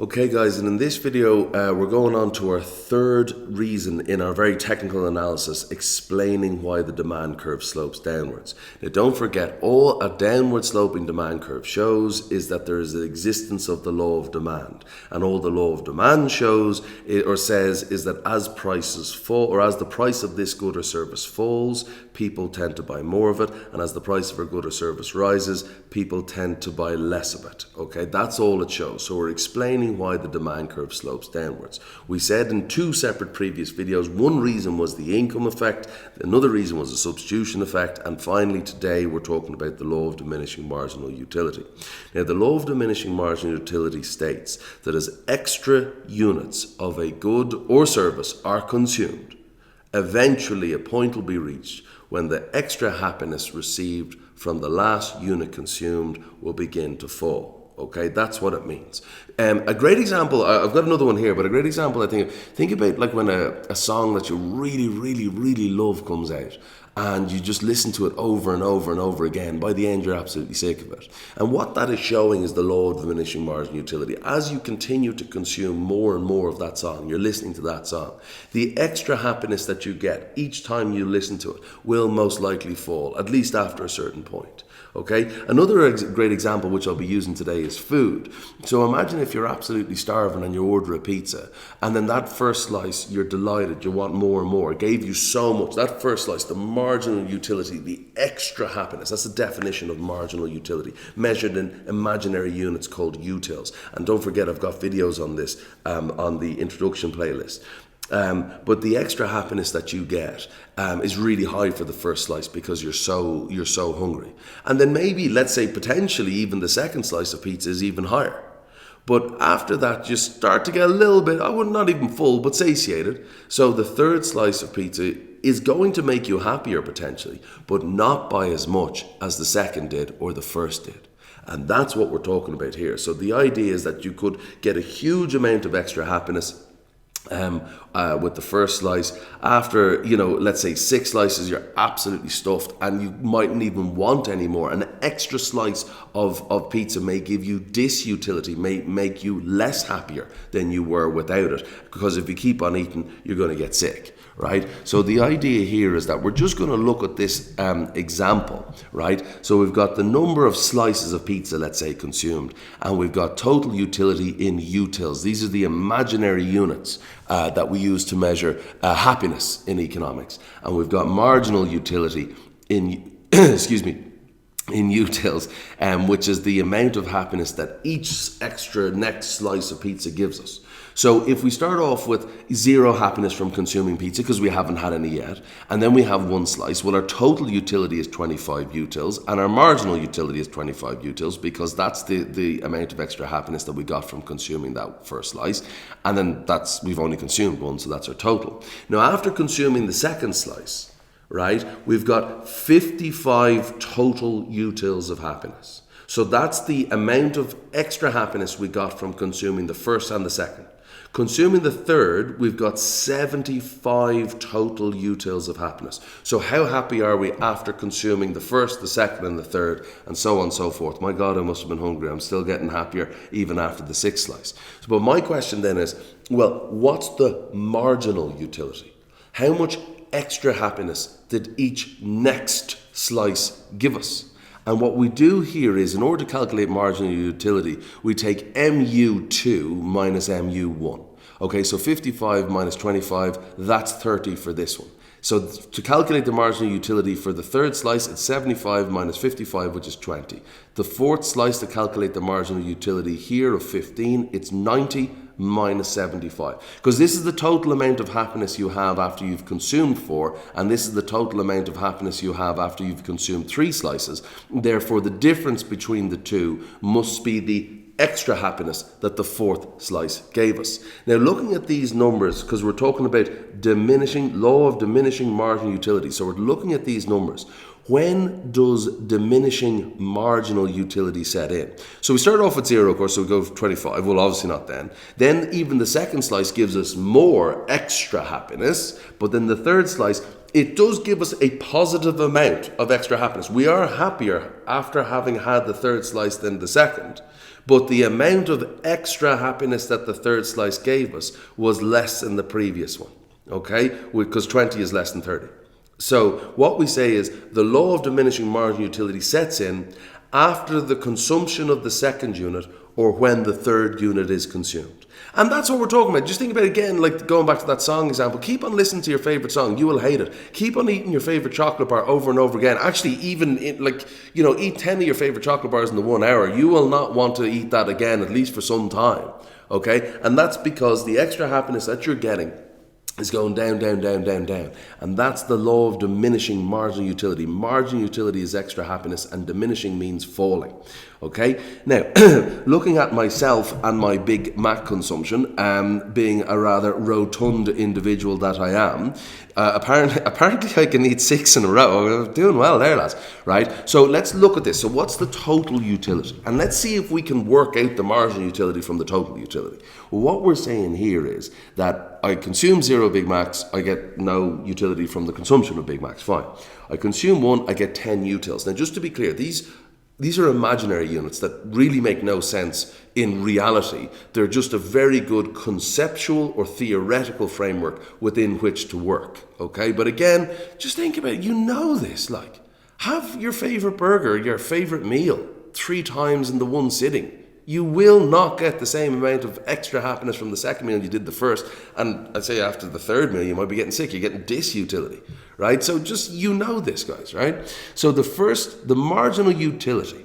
Okay guys, and in this video we're going on to our third reason in our very technical analysis explaining why the demand curve slopes downwards. Now don't forget, all a downward sloping demand curve shows is that there is the existence of the law of demand, and all the law of demand shows or says is that as prices fall, or as the price of this good or service falls, people tend to buy more of it, and as the price of a good or service rises, people tend to buy less of it. Okay, that's all it shows. So we're explaining why the demand curve slopes downwards. We said in two separate previous videos, one reason was the income effect, another reason was the substitution effect, and finally today we're talking about the law of diminishing marginal utility. Now the law of diminishing marginal utility states that as extra units of a good or service are consumed, eventually a point will be reached when the extra happiness received from the last unit consumed will begin to fall. Okay, that's what it means. A great example, I've got another one here, but a great example, I think about like when a song that you really love comes out and you just listen to it over and over and over again. By the end, you're absolutely sick of it. And what that is showing is the law of diminishing marginal utility. As you continue to consume more and more of that song, you're listening to that song, the extra happiness that you get each time you listen to it will most likely fall, at least after a certain point. Okay, another great example which I'll be using today is food. So imagine if you're absolutely starving and you order a pizza, and then that first slice, you're delighted, you want more and more. It gave you so much. That first slice, the marginal utility, the extra happiness, that's the definition of marginal utility, measured in imaginary units called utils. And don't forget, I've got videos on this on the introduction playlist. But the extra happiness that you get is really high for the first slice because you're so hungry. And then maybe, let's say potentially even the second slice of pizza is even higher. But after that, you start to get a little bit, not even full, but satiated. So the third slice of pizza is going to make you happier potentially, but not by as much as the second did or the first did. And that's what we're talking about here. So the idea is that you could get a huge amount of extra happiness with the first slice. After, let's say 6 slices, you're absolutely stuffed and you mightn't even want any more. An extra slice of pizza may give you disutility, may make you less happier than you were without it, because if you keep on eating, you're going to get sick, right? So the idea here is that we're just going to look at this example, right? So we've got the number of slices of pizza, let's say, consumed, and we've got total utility in utils. These are the imaginary units that we use to measure happiness in economics. And we've got marginal utility in, in utils, which is the amount of happiness that each extra next slice of pizza gives us. So if we start off with 0 happiness from consuming pizza because we haven't had any yet, and then we have 1 slice, well, our total utility is 25 utils, and our marginal utility is 25 utils, because that's the amount of extra happiness that we got from consuming that first slice. And then we've only consumed 1, so that's our total. Now, after consuming the second slice, right, we've got 55 total utils of happiness. So that's the amount of extra happiness we got from consuming the first and the second. Consuming the third, we've got 75 total utils of happiness. So how happy are we after consuming the first, the second, and the third, and so on and so forth? My God, I must have been hungry. I'm still getting happier even after the 6th slice. But my question then is, well, what's the marginal utility? How much extra happiness did each next slice give us? And what we do here is, in order to calculate marginal utility, we take MU2 minus MU1. Okay, so 55 minus 25, that's 30 for this one. So to calculate the marginal utility for the third slice, it's 75 minus 55, which is 20. The fourth slice, to calculate the marginal utility here of 15, it's 90 minus 75. Because this is the total amount of happiness you have after you've consumed 4, and this is the total amount of happiness you have after you've consumed 3 slices. Therefore, the difference between the two must be the extra happiness that the 4th slice gave us. Now, looking at these numbers, because we're talking about law of diminishing marginal utility, so we're looking at these numbers. When does diminishing marginal utility set in? So we start off with 0, of course, so we go 25. Well, obviously not then. Then even the second slice gives us more extra happiness, but then the third slice, it does give us a positive amount of extra happiness. We are happier after having had the third slice than the second, but the amount of extra happiness that the third slice gave us was less than the previous one, okay? Because 20 is less than 30. So what we say is the law of diminishing marginal utility sets in after the consumption of the second unit or when the third unit is consumed. And that's what we're talking about. Just think about it again, like going back to that song example. Keep on listening to your favorite song. You will hate it. Keep on eating your favorite chocolate bar over and over again. Actually, even eat 10 of your favorite chocolate bars in the 1 hour. You will not want to eat that again, at least for some time. Okay? And that's because the extra happiness that you're getting is going down, down, down, down, down. And that's the law of diminishing marginal utility. Marginal utility is extra happiness and diminishing means falling. Okay? Now, looking at myself and my Big Mac consumption, being a rather rotund individual that I am, apparently I can eat 6 in a row. I'm doing well there, lads. Right? So let's look at this. So what's the total utility? And let's see if we can work out the marginal utility from the total utility. Well, what we're saying here is that I consume 0 Big Macs, I get no utility from the consumption of Big Macs. Fine. I consume 1, I get 10 utils. Now, just to be clear, these are imaginary units that really make no sense in reality. They're just a very good conceptual or theoretical framework within which to work, okay? But again, just think about it. You know this, like, have your favorite burger, your favorite meal 3 times in the one sitting. You will not get the same amount of extra happiness from the second meal you did the first. And I'd say after the third meal, you might be getting sick. You're getting disutility, right? So just, you know this, guys, right? So the marginal utility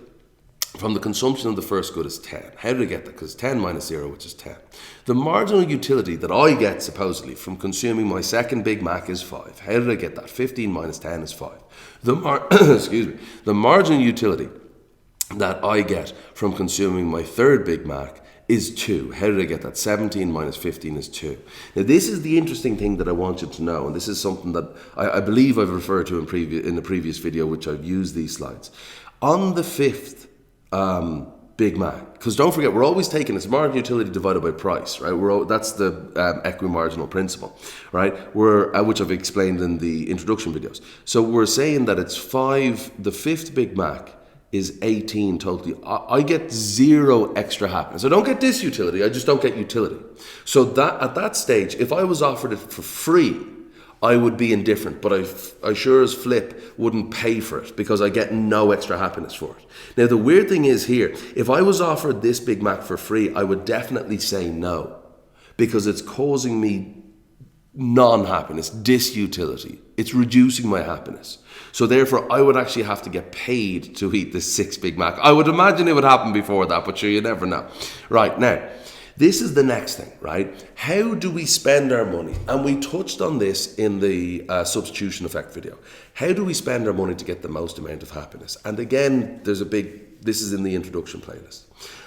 from the consumption of the first good is 10. How did I get that? Because 10 minus 0, which is 10. The marginal utility that I get, supposedly, from consuming my second Big Mac is 5. How did I get that? 15 minus 10 is 5. The marginal utility that I get from consuming my third Big Mac is 2. How did I get that? 17 minus 15 is 2. Now, this is the interesting thing that I want you to know, and this is something that I believe I've referred to in the previous video, which I've used these slides. On the 5th Big Mac, because don't forget, we're always taking it's marginal utility divided by price, right? That's the equimarginal principle, right? Which I've explained in the introduction videos. So we're saying that it's 5, the 5th Big Mac is 18 totally. I get 0 extra happiness. I don't get disutility, I just don't get utility. So that at that stage, if I was offered it for free, I would be indifferent, but I sure as flip wouldn't pay for it because I get no extra happiness for it. Now, the weird thing is here, if I was offered this Big Mac for free, I would definitely say no because it's causing me non-happiness, disutility. It's reducing my happiness. So therefore, I would actually have to get paid to eat this 6 Big Mac. I would imagine it would happen before that, but sure, you never know. Right, now, this is the next thing, right? How do we spend our money? And we touched on this in the substitution effect video. How do we spend our money to get the most amount of happiness? And again, this is in the introduction playlist.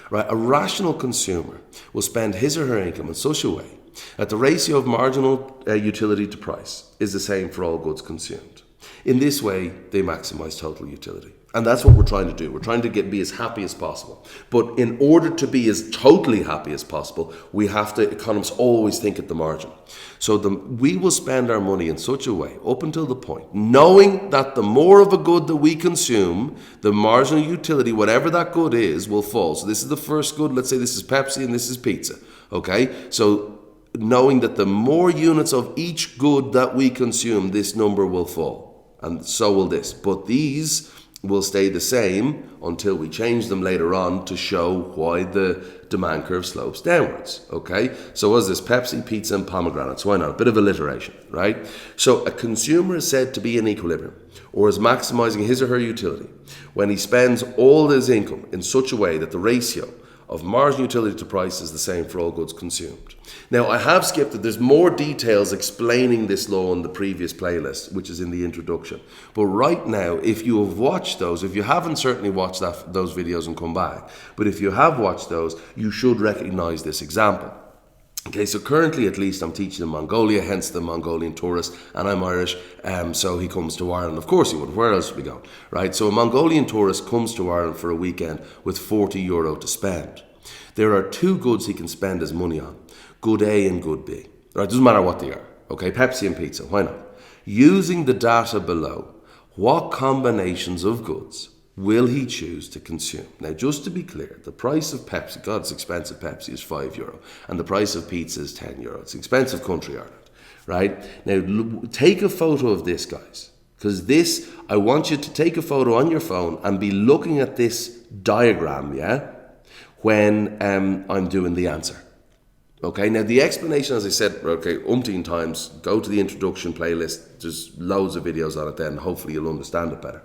Right, a rational consumer will spend his or her income in such a way that the ratio of marginal utility to price is the same for all goods consumed. In this way, they maximize total utility. And that's what we're trying to do. We're trying to be as happy as possible. But in order to be as totally happy as possible, we have to, economists always think at the margin. So we will spend our money in such a way, up until the point, knowing that the more of a good that we consume, the marginal utility, whatever that good is, will fall. So this is the first good. Let's say this is Pepsi and this is pizza. Okay? So knowing that the more units of each good that we consume, this number will fall. And so will this. But these will stay the same until we change them later on to show why the demand curve slopes downwards. Okay? So was this Pepsi, pizza, and pomegranates? Why not? A bit of alliteration, right? So a consumer is said to be in equilibrium or is maximizing his or her utility when he spends all his income in such a way that the ratio of marginal utility to price is the same for all goods consumed. Now, I have skipped it. There's more details explaining this law in the previous playlist, which is in the introduction. But right now, if you have watched those, if you haven't certainly watched those videos and come back, but if you have watched those, you should recognize this example. Okay, so currently at least I'm teaching in Mongolia, hence the Mongolian tourist, and I'm Irish, so he comes to Ireland. Of course he would. Where else would we go? Right, so a Mongolian tourist comes to Ireland for a weekend with €40 to spend. There are 2 goods he can spend his money on, good A and good B. Right, doesn't matter what they are. Okay, Pepsi and pizza, why not? Using the data below, what combinations of goods will he choose to consume? Now, just to be clear, the price of Pepsi, God, it's expensive Pepsi, is €5, and the price of pizza is €10. It's expensive country, Ireland, right? Now, take a photo of this, guys, because this, I want you to take a photo on your phone and be looking at this diagram, yeah, when I'm doing the answer. Okay, now the explanation, as I said, okay, umpteen times, go to the introduction playlist, there's loads of videos on it then, hopefully you'll understand it better.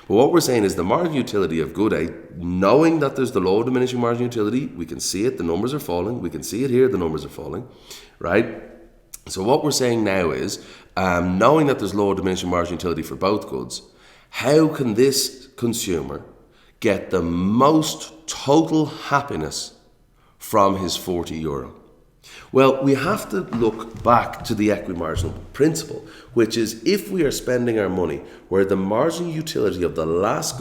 But what we're saying is the marginal utility of good A, knowing that there's the law of diminishing marginal utility, we can see it, the numbers are falling, we can see it here, the numbers are falling, right? So what we're saying now is, knowing that there's law of diminishing marginal utility for both goods, how can this consumer get the most total happiness from his €40? Well, we have to look back to the equimarginal principle, which is if we are spending our money where the marginal utility of the last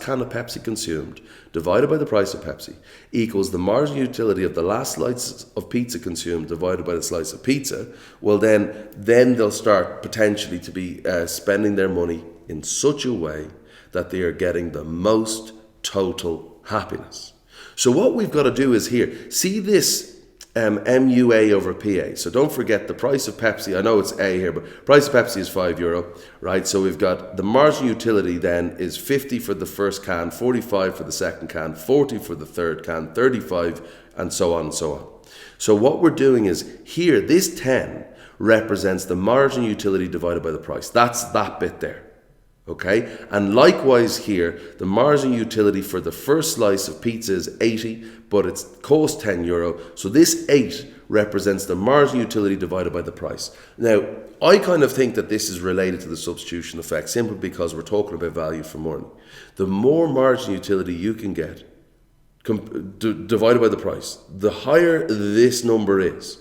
can of Pepsi consumed divided by the price of Pepsi equals the marginal utility of the last slice of pizza consumed divided by the slice of pizza, well then they'll start potentially to be spending their money in such a way that they are getting the most total happiness. So what we've got to do is here, see this MUA over PA. So don't forget the price of Pepsi. I know it's A here, but price of Pepsi is €5, right? So we've got the marginal utility then is 50 for the first can, 45 for the second can, 40 for the third can, 35, and so on and so on. So what we're doing is here, this 10 represents the marginal utility divided by the price. That's that bit there. Okay, and likewise here, the marginal utility for the first slice of pizza is 80, but it costs €10. So this 8 represents the marginal utility divided by the price. Now, I kind of think that this is related to the substitution effect, simply because we're talking about value for money. The more marginal utility you can get divided by the price, the higher this number is,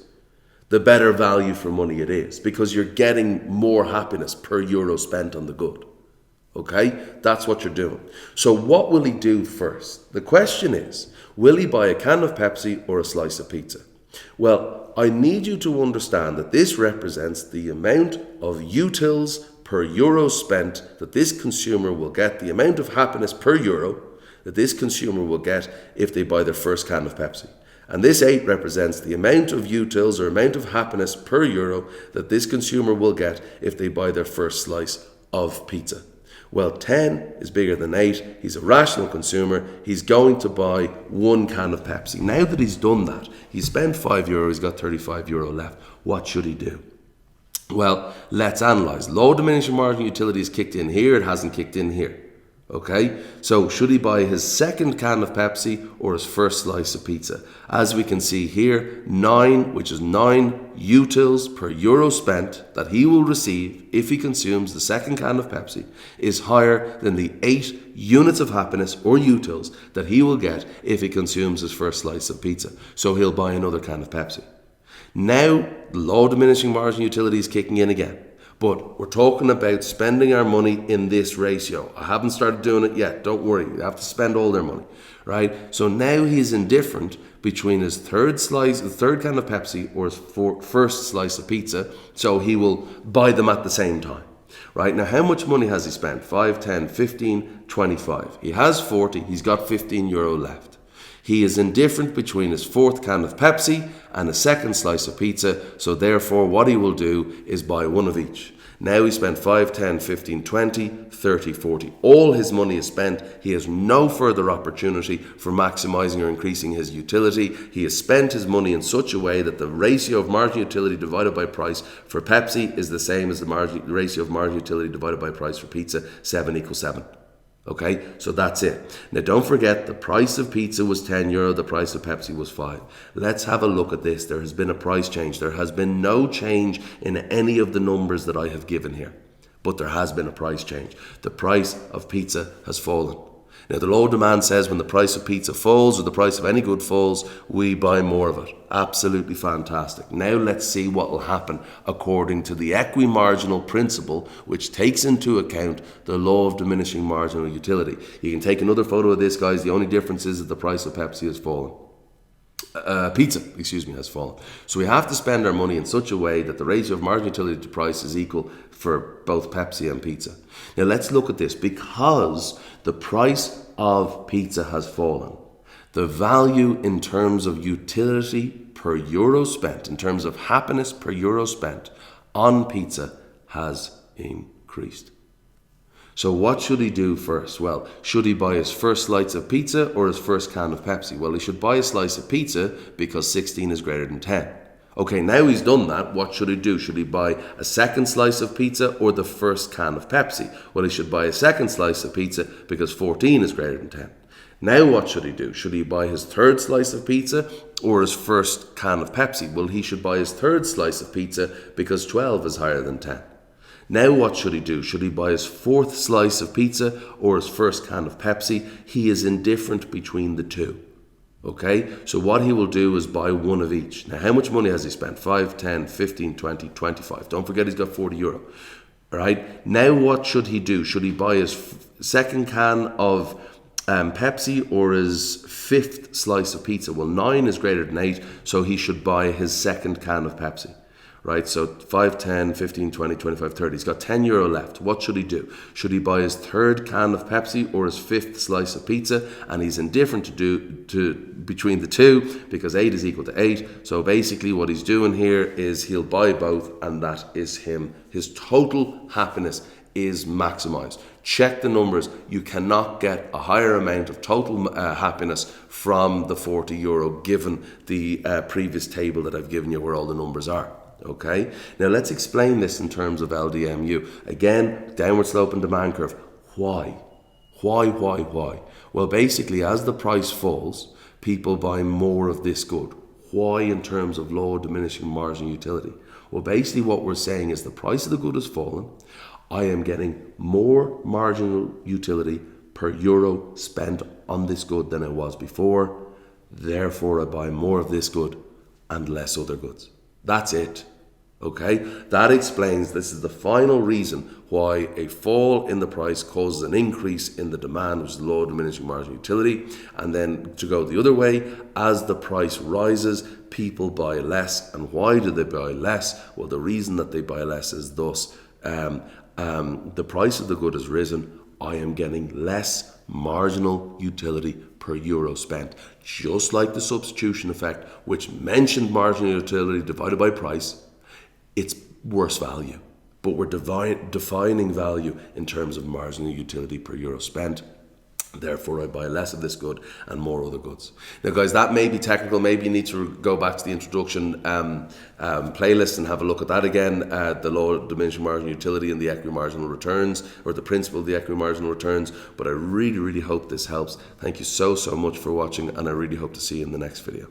the better value for money it is, because you're getting more happiness per euro spent on the good. Okay, that's what you're doing. So what will he do first? The question is, will he buy a can of Pepsi or a slice of pizza? Well, I need you to understand that this represents the amount of utils per euro spent that this consumer will get, the amount of happiness per euro that this consumer will get if they buy their first can of Pepsi. And this 8 represents the amount of utils or amount of happiness per euro that this consumer will get if they buy their first slice of pizza. Well, 10 is bigger than 8. He's a rational consumer. He's going to buy 1 can of Pepsi. Now that he's done that, he spent €5, he's got €35 left. What should he do? Well, let's analyse. Low diminishing marginal utility is kicked in here. It hasn't kicked in here. Okay, so should he buy his second can of Pepsi or his first slice of pizza? As we can see here, 9, which is 9 utils per euro spent that he will receive if he consumes the second can of Pepsi, is higher than the 8 units of happiness or utils that he will get if he consumes his first slice of pizza. So he'll buy another can of Pepsi. Now, the law of diminishing marginal utility is kicking in again. But we're talking about spending our money in this ratio. I haven't started doing it yet. Don't worry. You have to spend all their money, right? So now he's indifferent between his third can of Pepsi or his first slice of pizza. So he will buy them at the same time, right? Now, how much money has he spent? 5, 10, 15, 25. He has 40. He's got €15 left. He is indifferent between his fourth can of Pepsi and a second slice of pizza, so therefore what he will do is buy one of each. Now he spent 5, 10, 15, 20, 30, 40. All his money is spent. He has no further opportunity for maximising or increasing his utility. He has spent his money in such a way that the ratio of marginal utility divided by price for Pepsi is the same as the ratio of marginal utility divided by price for pizza, 7 equals 7. Okay, so that's it. Now don't forget, the price of pizza was €10, the price of Pepsi was 5. Let's have a look at this. There has been a price change. There has been no change in any of the numbers that I have given here, but there has been a price change. The price of pizza has fallen. Now, the law of demand says when the price of pizza falls or the price of any good falls, we buy more of it. Absolutely fantastic. Now, let's see what will happen according to the equimarginal principle, which takes into account the law of diminishing marginal utility. You can take another photo of this, guys. The only difference is that the price of Pepsi has fallen. pizza, has fallen. So we have to spend our money in such a way that the ratio of marginal utility to price is equal for both Pepsi and pizza. Now let's look at this. Because the price of pizza has fallen, the value in terms of utility per euro spent, in terms of happiness per euro spent on pizza has increased. So what should he do first? Well, should he buy his first slice of pizza or his first can of Pepsi? Well, he should buy a slice of pizza because 16 is greater than 10. Okay, now he's done that, what should he do? Should he buy a second slice of pizza or the first can of Pepsi? Well, he should buy a second slice of pizza because 14 is greater than 10. Now what should he do? Should he buy his third slice of pizza or his first can of Pepsi? Well, he should buy his third slice of pizza because 12 is higher than 10. Now what should he do? Should he buy his fourth slice of pizza or his first can of Pepsi? He is indifferent between the two. Okay, so what he will do is buy one of each. Now, how much money has he spent? 5, 10, 15, 20, 25. Don't forget he's got €40. All right, now what should he do? Should he buy his second can of Pepsi or his fifth slice of pizza? Well, 9 is greater than 8, so he should buy his second can of Pepsi. Right, so 5, 10, 15, 20, 25, 30. He's got €10 left. What should he do? Should he buy his third can of Pepsi or his fifth slice of pizza? And he's indifferent to between the two because 8 is equal to 8. So basically what he's doing here is he'll buy both, and that is him. His total happiness is maximized. Check the numbers. You cannot get a higher amount of total happiness from the €40 given the previous table that I've given you where all the numbers are. Okay, now let's explain this in terms of LDMU. Again, downward sloping demand curve. Why? Well, basically, as the price falls, people buy more of this good. Why in terms of law of diminishing marginal utility? Well, basically what we're saying is the price of the good has fallen. I am getting more marginal utility per euro spent on this good than it was before. Therefore, I buy more of this good and less other goods. That's it. Okay, that explains, this is the final reason why a fall in the price causes an increase in the demand, which is the law of diminishing marginal utility. And then to go the other way, as the price rises, people buy less. And why do they buy less? Well, the reason that they buy less is thus the price of the good has risen. I am getting less marginal utility per euro spent. Just like the substitution effect, which mentioned marginal utility divided by price, it's worse value. But we're defining value in terms of marginal utility per euro spent. Therefore, I buy less of this good and more other goods. Now, guys, that may be technical. Maybe you need to go back to the introduction playlist and have a look at that again. The law of diminishing marginal utility and the equity marginal returns, or the principle of the equity marginal returns. But I really, really hope this helps. Thank you so much for watching, and I really hope to see you in the next video.